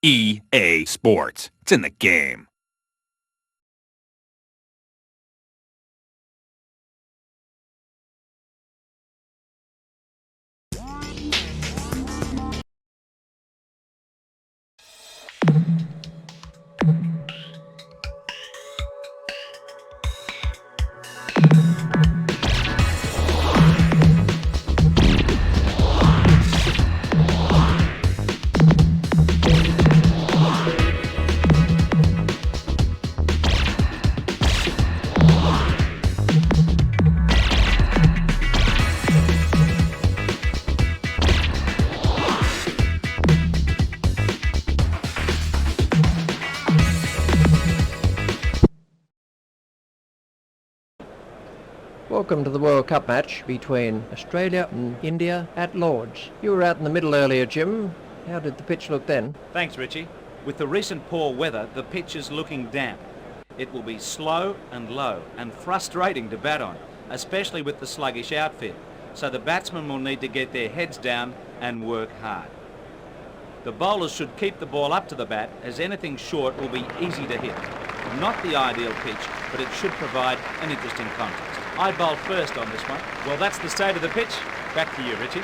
EA Sports. It's in the game. Welcome to the World Cup match between Australia and India at Lord's. You were out in the middle earlier, Jim. How did the pitch look then? Thanks, Richie. With the recent poor weather, the pitch is looking damp. It will be slow and low and frustrating to bat on, especially with the sluggish outfield. So the batsmen will need to get their heads down and work hard. The bowlers should keep the ball up to the bat, as anything short will be easy to hit. Not the ideal pitch, but it should provide an interesting contest. I bowled first on this one. Well, that's the state of the pitch. Back to you, Richie.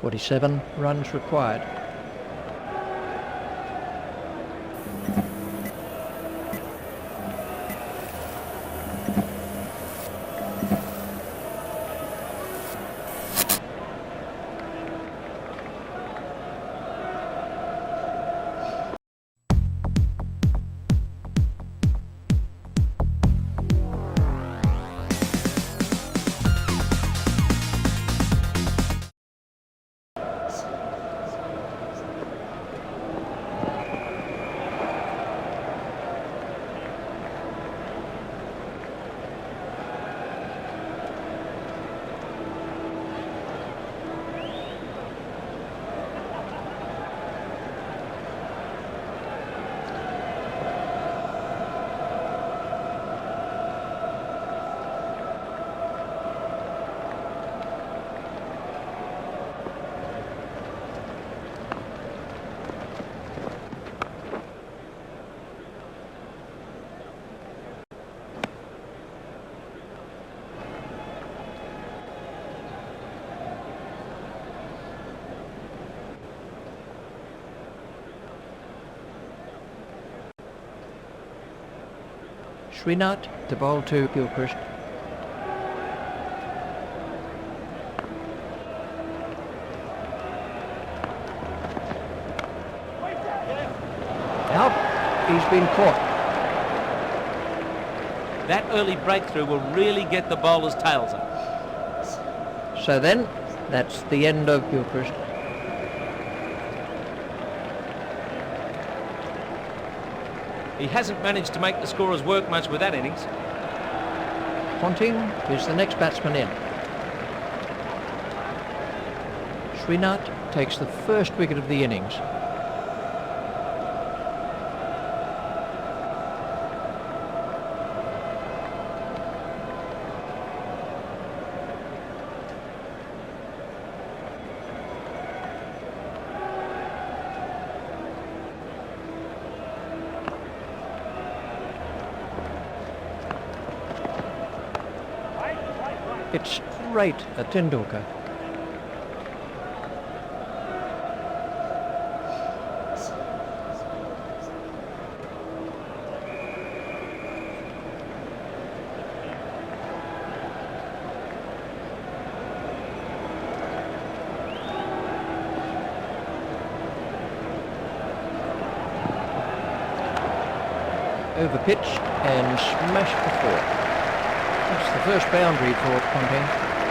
.47 runs required. Srinath to bowl to Gilchrist. Out. He's been caught. That early breakthrough will really get the bowlers' tails up. So then, that's the end of Gilchrist. He hasn't managed to make the scorers work much with that innings. Ponting is the next batsman in. Srinath takes the first wicket of the innings. It's straight at Tendulkar. Over pitch and smashed the four. That's the first boundary for Ponting.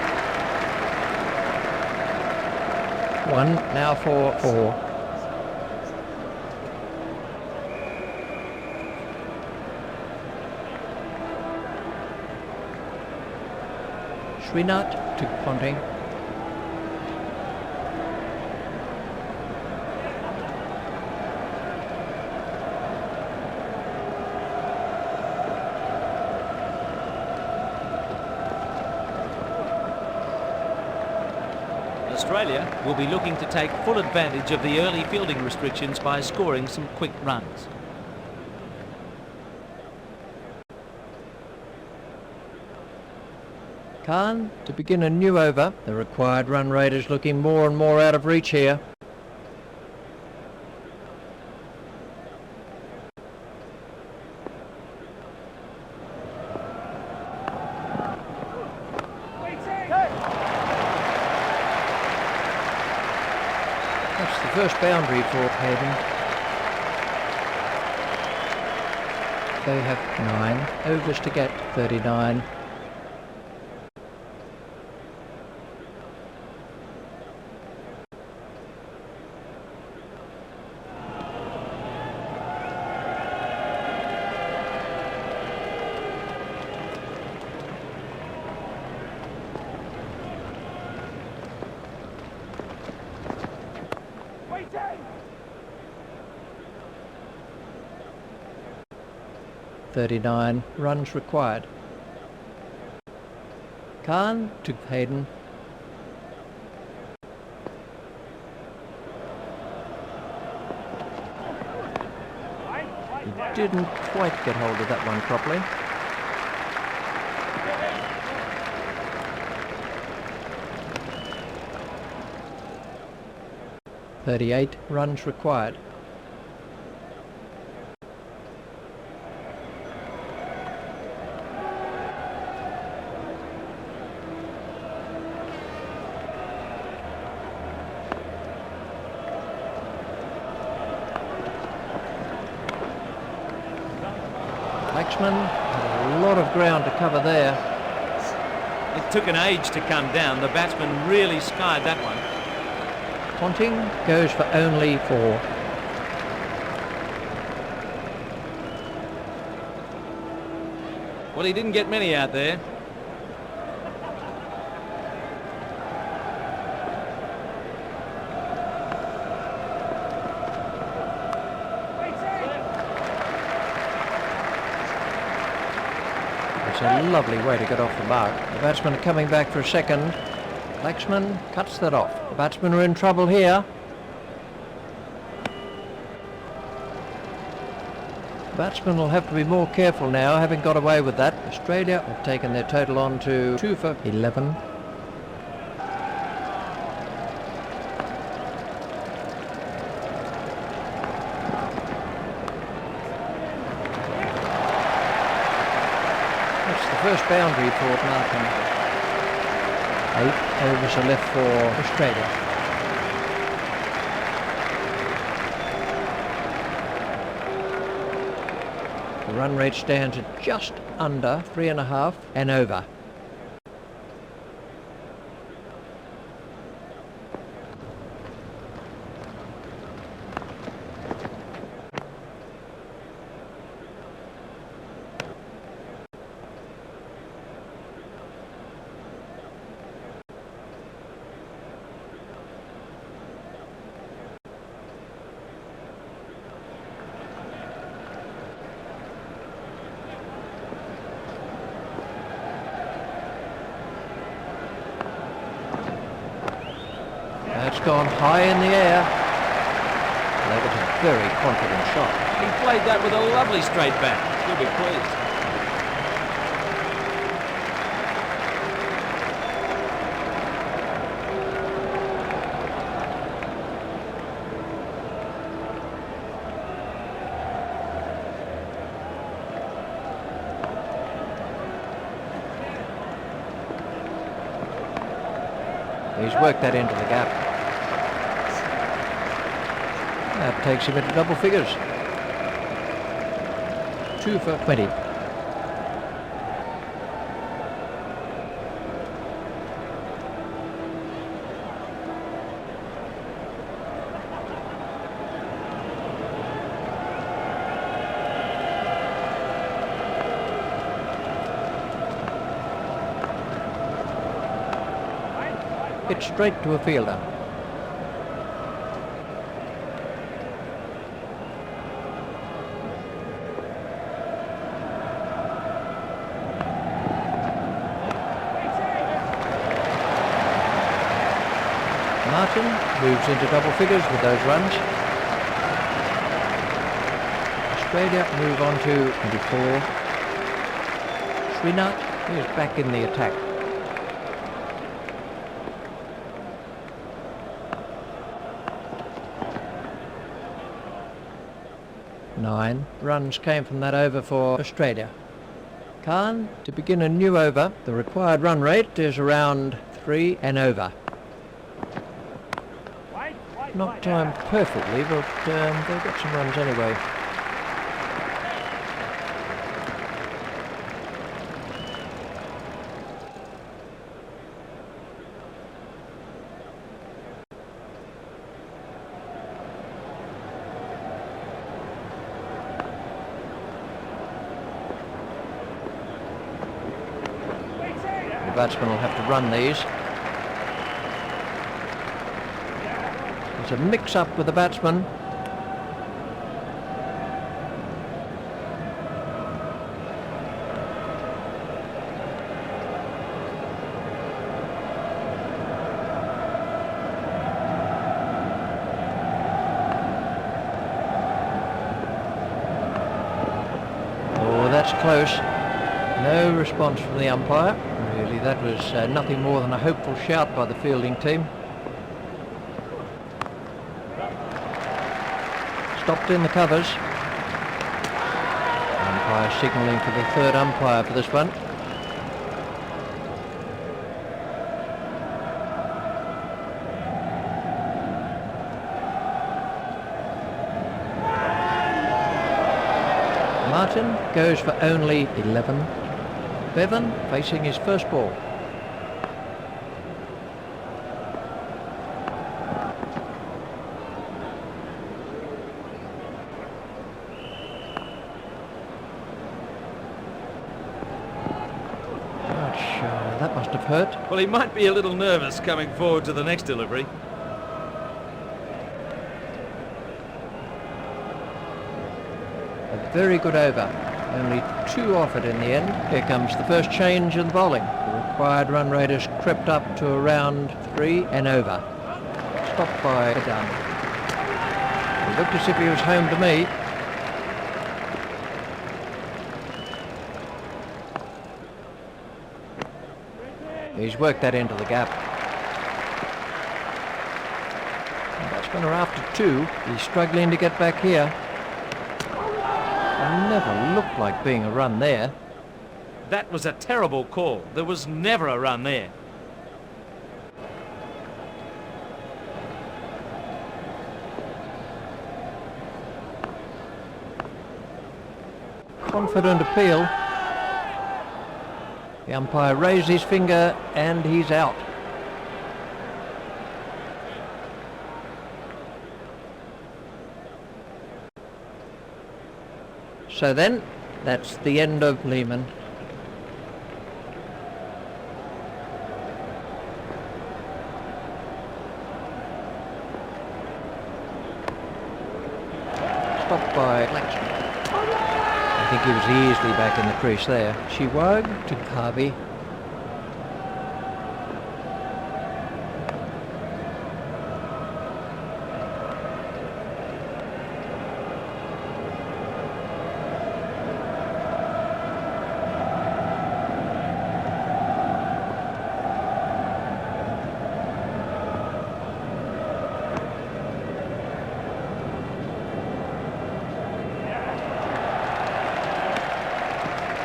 1, now for 4. Srinath to Ponting. Australia will be looking to take full advantage of the early fielding restrictions by scoring some quick runs. Khan to begin a new over. The required run rate is looking more and more out of reach here. That's the first boundary for Hayden. They have 9 overs to get 39. Waiting! 39 runs required. Khan to Hayden. He didn't quite get hold of that one properly. .38 runs required. Laxman had a lot of ground to cover there. It took an age to come down. The batsman really skied that one. Ponting goes for only 4. Well, he didn't get many out there. It's a lovely way to get off the mark. The batsmen are coming back for a second. Laxman cuts that off. The batsmen are in trouble here. The batsmen will have to be more careful now, having got away with that. Australia have taken their total on to 2 for 11. That's the first boundary for Markham. 8 overs are left for Australia. The run rate stands at just under 3.5 and over. That's gone high in the air. That was a very confident shot. He played that with a lovely straight bat. You'll be pleased. He's worked that into the gap. That takes him into double figures. 2 for 20. It's straight to a fielder. Martin moves into double figures with those runs. Australia move on to 24. Srinath is back in the attack. Nine runs came from that over for Australia. Khan to begin a new over. The required run rate is around 3 and over. Not timed perfectly, but they've got some runs anyway. The batsman will have to run these. There's a mix-up with the batsman. Oh, that's close. No response from the umpire. Really, that was nothing more than a hopeful shout by the fielding team. Stopped in the covers. Umpire signalling for the third umpire for this one. Martin goes for only 11. Bevan facing his first ball. That must have hurt. Well, he might be a little nervous coming forward to the next delivery. A very good over. Only 2 offered in the end. Here comes the first change in the bowling. The required run rate has crept up to around 3 and over. Stopped by Dunn. It looked as if he was home to me. He's worked that into the gap. The batsmen are after 2. He's struggling to get back here. It never looked like being a run there. That was a terrible call. There was never a run there. Confident appeal. The umpire raised his finger and he's out. So then, that's the end of Lehman. Stopped by Blacksmith. I think he was easily back in the crease there. Shiwag to Kavi.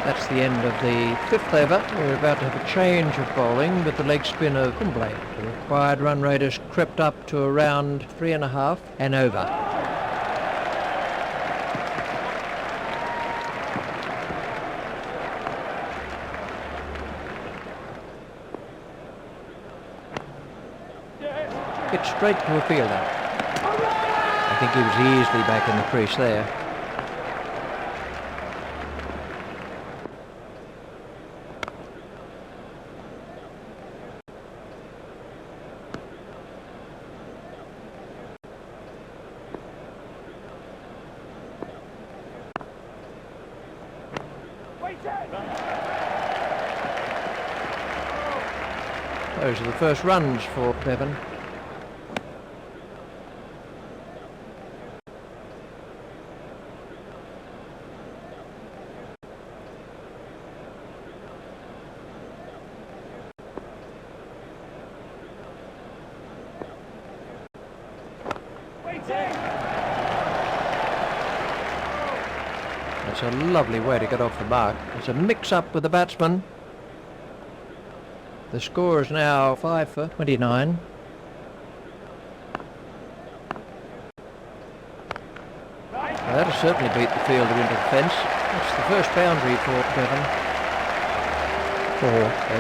That's the end of the 5th over. We're about to have a change of bowling with the leg spin of Kumble. The required run rate has crept up to around 3.5 and over. It's straight to a fielder. I think he was easily back in the crease there. Those are the first runs for Bevan. That's a lovely way to get off the mark. It's a mix-up with the batsman. The score is now 5 for 29. Well, that'll certainly beat the fielder into the fence. That's the first boundary for Bevan. 4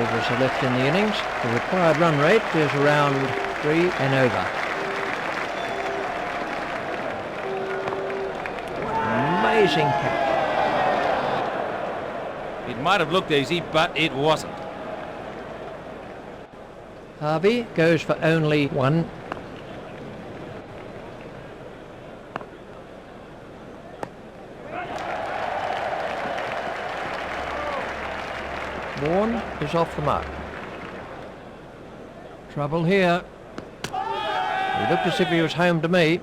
overs are left in the innings. The required run rate is around 3 and over. Amazing catch. It might have looked easy, but it wasn't. Harvey goes for only 1. Warren is off the mark. Trouble here. He looked as if he was home to me.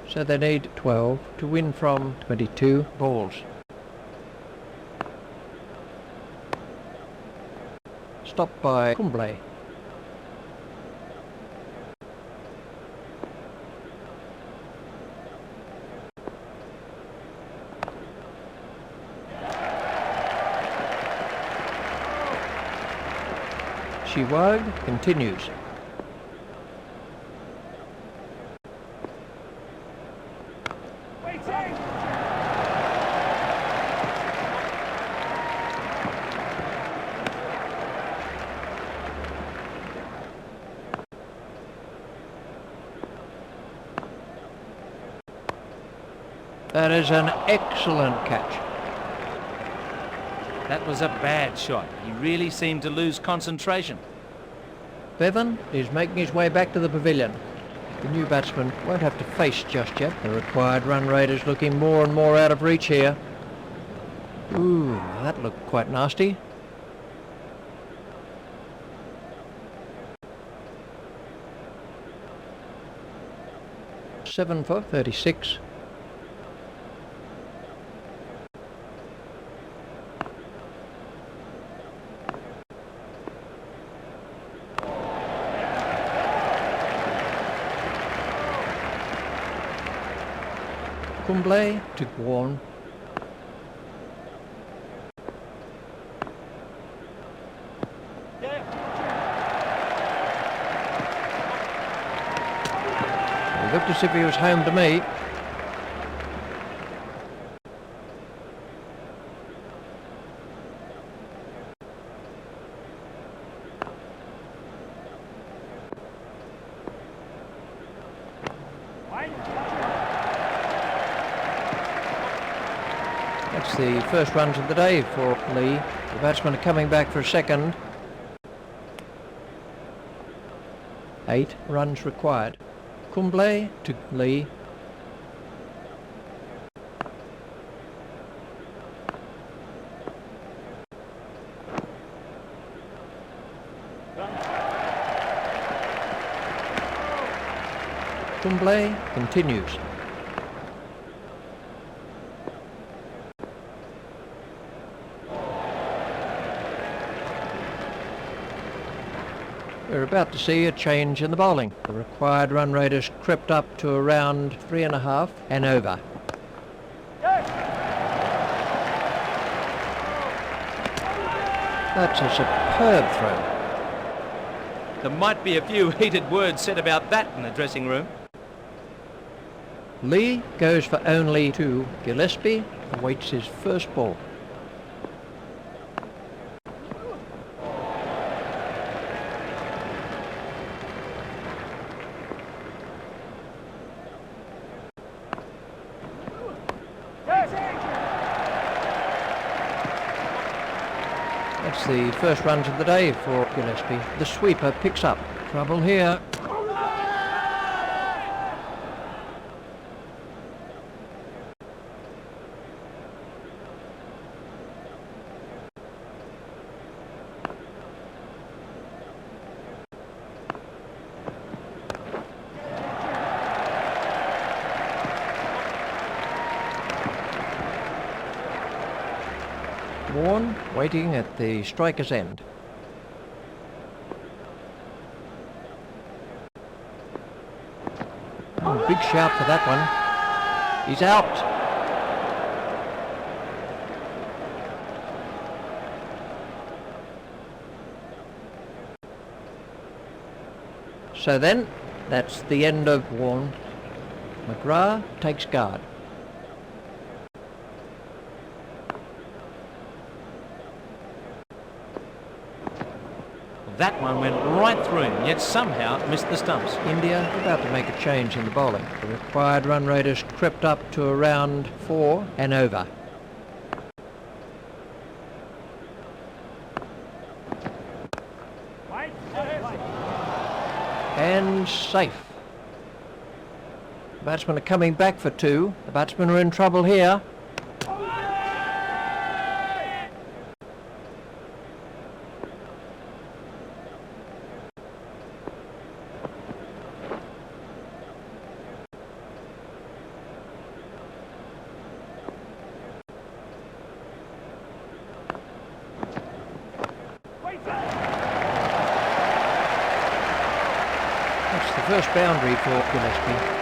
So they need 12 to win from 22 balls. Stopped by Kumble. Shiwag continues. That is an excellent catch. That was a bad shot. He really seemed to lose concentration. Bevan is making his way back to the pavilion. The new batsman won't have to face just yet. The required run rate is looking more and more out of reach here. Ooh, that looked quite nasty. Seven for 36. Kumble to Warren. He looked as if he was home to me. That's the first runs of the day for Lee. The batsmen are coming back for a second. 8 runs required. Kumble to Lee. Kumble continues. We're about to see a change in the bowling. The required run rate has crept up to around 3.5 and over. That's a superb throw. There might be a few heated words said about that in the dressing room. Lee goes for only 2. Gillespie awaits his first ball. That's the first runs of the day for Gillespie. The sweeper picks up. Trouble here. Warren waiting at the striker's end. Oh, big shout for that one. He's out. So then, that's the end of Warren. McGrath takes guard. That one went right through him, yet somehow missed the stumps. India about to make a change in the bowling. The required run rate has crept up to around 4 and over. And safe. The batsmen are coming back for 2. The batsmen are in trouble here. That's the first boundary for Gillespie.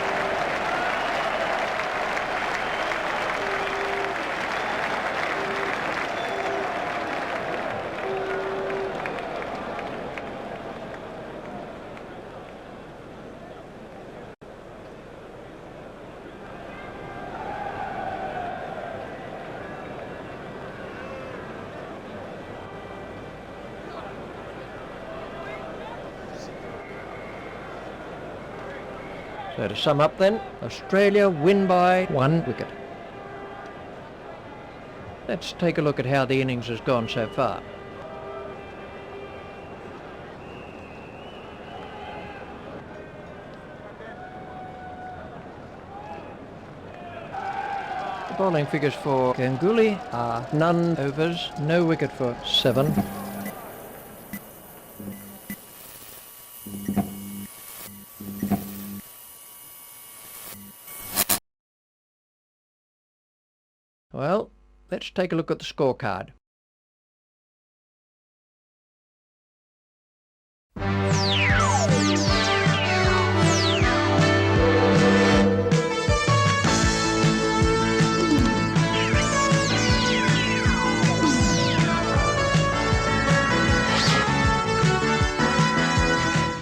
So to sum up then, Australia win by 1 wicket. Let's take a look at how the innings has gone so far. The bowling figures for Ganguly are none overs, no wicket for 7. Well, let's take a look at the scorecard.